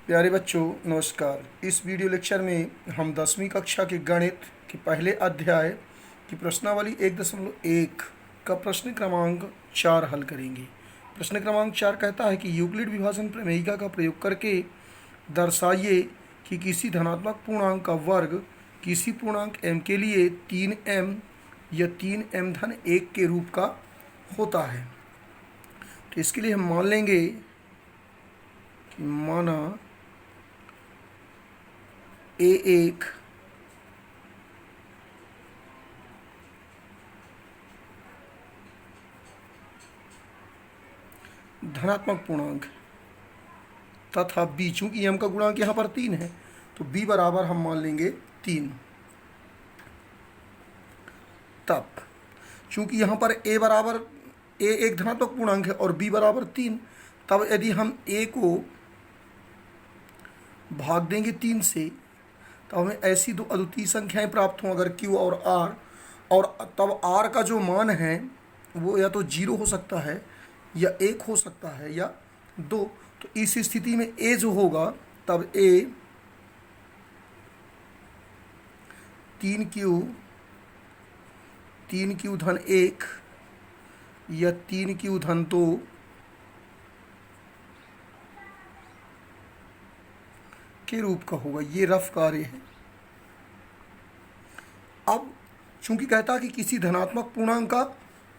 प्यारे बच्चों नमस्कार। इस वीडियो लेक्चर में हम 10वीं कक्षा के गणित के पहले अध्याय की प्रश्नावली 1.1 का प्रश्न क्रमांक 4 हल करेंगे। प्रश्न क्रमांक 4 कहता है कि यूक्लिड विभाजन प्रमेयिका का प्रयोग करके दर्शाइए कि किसी धनात्मक पूर्णांक का वर्ग किसी पूर्णांक m के लिए 3m या 3m-1 के रूप का होता है। तो इसके लिए हम मान लेंगे कि माना ए एक धनात्मक पूर्णांक तथा b, चूंकि m का गुणांक यहाँ पर 3 है तो b बराबर हम मान लेंगे 3। तब चूंकि यहाँ पर a एक धनात्मक पूर्णांक है और b बराबर 3, तब यदि हम a को भाग देंगे 3 से तो हमें ऐसी दो अद्वितीय संख्याएं प्राप्त हों अगर q और r, और तब r का जो मान है वो या तो 0 हो सकता है या 1 हो सकता है या 2। तो इस स्थिति में a जो होगा तब a 3q-1 या 3q-2 के रूप का होगा। ये रफ कार्य है। अब चूंकि कहता है कि किसी धनात्मक पूर्णांक का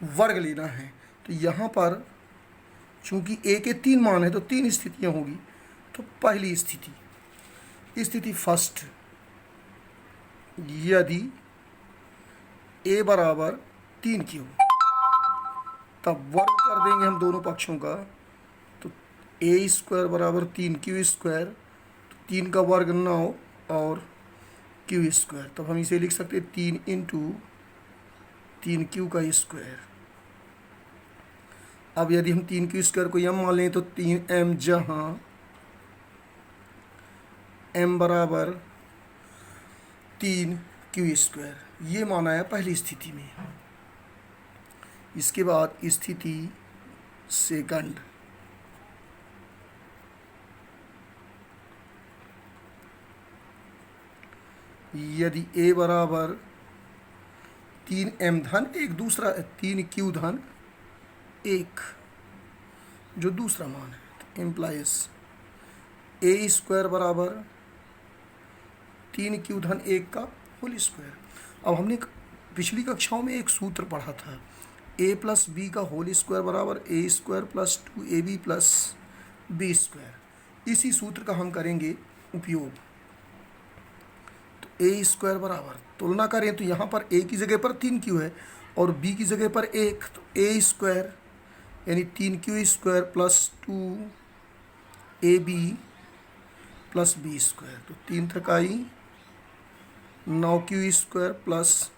वर्ग लेना है, तो यहाँ पर चूंकि a के 3 मान है तो 3 स्थितियां होगी। तो पहली स्थिति फर्स्ट, यदि a बराबर 3q, तब वर्ग कर देंगे हम दोनों पक्षों का। तो a² बराबर 3q², 3 का वर्ग 9 और q², तब हम इसे लिख सकते हैं 3 × 3q का स्क्वायर। अब यदि हम 3q² को m मान लें तो 3m, जहाँ m बराबर 3q², ये माना है पहली स्थिति में। इसके बाद स्थिति सेकंड, यदि a बराबर 3m-1, दूसरा 3q-1 जो दूसरा मान है, तो इम्प्लाइज a² बराबर 3q-1 का होल स्क्वायर। अब हमने पिछली कक्षाओं में एक सूत्र पढ़ा था, a + b का होल स्क्वायर बराबर a² + 2ab + b²। इसी सूत्र का हम करेंगे उपयोग। a² बराबर, तुलना करें तो यहाँ पर a की जगह पर 3q है और b की जगह पर 1, तो a² यानी 3q² + 2ab + b²। तो 3 3 9q² +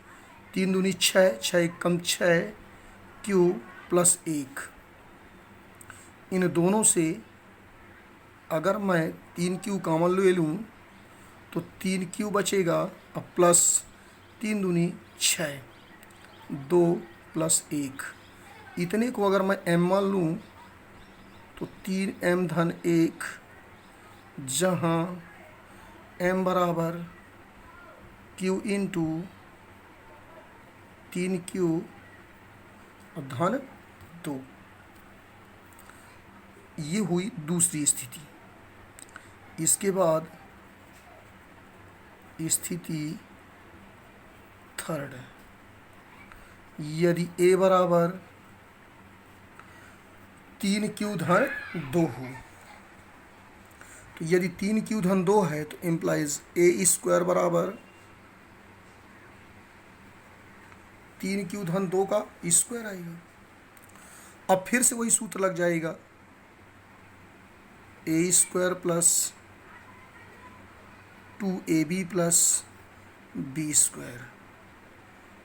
3 दूनी 6, 6 कम 6q + 1। इन दोनों से अगर मैं 3q कॉमन ले लूँ तो 3q बचेगा, अब प्लस 3 दूनी 6, 2 + 1। इतने को अगर मैं m मान लूँ तो 3m-1, जहाँ m बराबर q × 3q-2। ये हुई दूसरी स्थिति। इसके बाद स्थिति थर्ड, यदि a बराबर 3q-2 हो, तो यदि 3q-2 है तो इम्प्लाइज a² बराबर 3q-2 का स्क्वायर आएगा। अब फिर से वही सूत्र लग जाएगा, a² + 2ab + b²।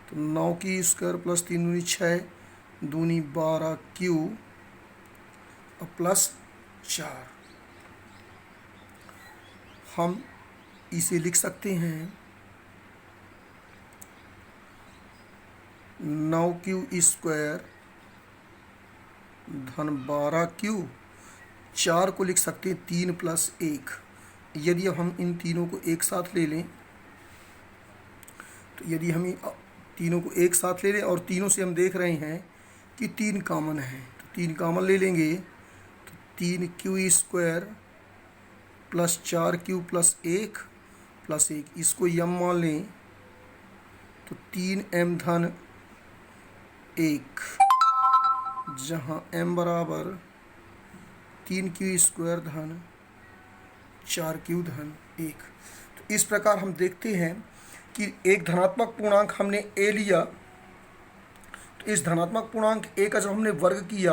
तो 9q² + 3 दूनी 6, दूनी 12q और +4। हम इसे लिख सकते हैं 9q² - 12q, 4 को लिख सकते हैं 3 + 1, यदि हम इन तीनों को एक साथ ले लें, तो यदि हम तीनों को एक साथ ले लें और तीनों से हम देख रहे हैं कि 3 कॉमन है, तो 3 कॉमन ले लेंगे तो 3q² plus 4q plus 1 plus 1, इसको यम मान लें तो 3m धन 1, जहाँ m बराबर 3q² धन 4q धन 1। तो इस प्रकार हम देखते हैं कि एक धनात्मक पूर्णांक हमने a लिया, तो इस धनात्मक पूर्णांक a का जब हमने वर्ग किया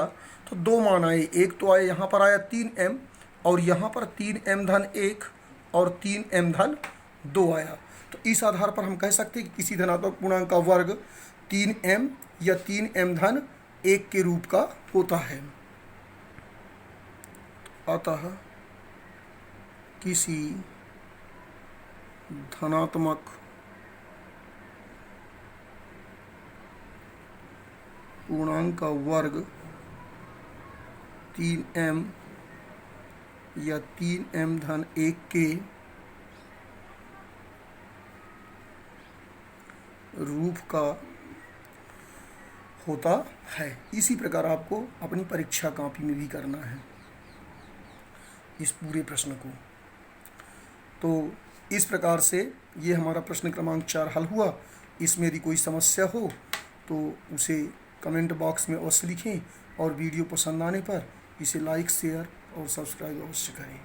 तो 2 मान आए। एक तो आए, यहाँ पर आया 3m और यहाँ पर 3m धन 1 और 3m धन 2 आया। तो इस आधार पर हम कह सकते हैं कि किसी धनात्मक पूर्णांक का वर्ग 3m या 3m धन 1 के रूप का होता है। अतः किसी धनात्मक पूर्णांक का वर्ग 3m या 3m धन 1 के रूप का होता है। इसी प्रकार आपको अपनी परीक्षा कॉपी में भी करना है इस पूरे प्रश्न को। तो इस प्रकार से ये हमारा प्रश्न क्रमांक 4 हल हुआ। इसमें यदि कोई समस्या हो तो उसे कमेंट बॉक्स में अवश्य लिखें और वीडियो पसंद आने पर इसे लाइक, शेयर और सब्सक्राइब अवश्य करें।